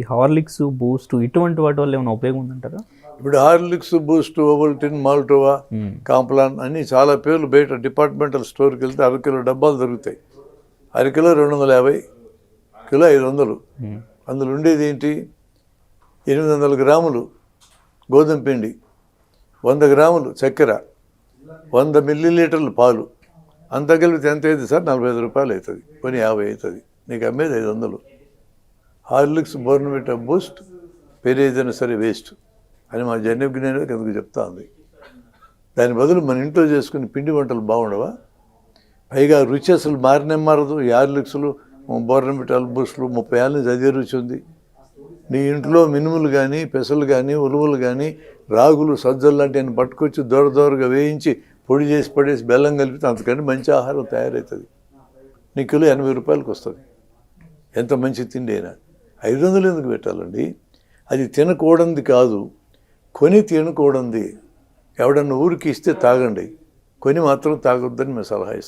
ఈ Horlicks, Boost ఇటువంటి వాటి వల్ల ఏమైనా ఉపయోగం ఉందంటారా? ఇప్పుడు హార్లిక్స్, బూస్ట్, ఓవల్టిన్, మాల్టోవా, కాంప్లాన్ అన్నీ చాలా పేర్లు బయట డిపార్ట్మెంటల్ స్టోర్కి వెళ్తే అరకిలో డబ్బాలు దొరుకుతాయి. అరకిలో 250, కిలో 500. అందులో ఉండేది ఏంటి? 800 గ్రాములు గోధుమ పిండి, 100 గ్రాములు చక్కెర, 100 మిల్లీలీటర్లు పాలు. అంత కలిపితే ఎంత అవుతుంది సార్? 45 రూపాయలు అవుతుంది, కొని 50 అవుతుంది. నీకు అమ్మేది 500. హార్లిక్స్, బోర్న్విటా, బూస్ట్ పెరేదైనా సరే వేస్ట్ అని మా జన్యజ్ఞాని ఎందుకు చెప్తా ఉంది. దాని బదులు మన ఇంట్లో చేసుకుని పిండి వంటలు బాగుండవా? పైగా రుచి అసలు మారదు. ఈ హార్లిక్స్లు, బోర్న్విటాలు, బూస్టులు 30 ఏళ్ళ నుంచి అదే రుచి ఉంది. నీ ఇంట్లో మినుములు కానీ, పెసలు కానీ, ఉలువలు కానీ, రాగులు, సజ్జలు లాంటి ఆయన పట్టుకొచ్చి దూరగా వేయించి పొడి చేసి పడేసి బెల్లం కలిపితే అంతకంటే మంచి ఆహారం తయారవుతుంది. నీ కిలో 80 రూపాయలకు వస్తుంది. ఎంత మంచి తిండి అయినా 500 ఎందుకు పెట్టాలండి? అది తినకూడదు కాదు, కొని తినకూడదు. ఎవడన్నా ఊరికి ఇస్తే తాగండి, కొని మాత్రం తాగొద్దని మేము సలహా ఇస్తాం.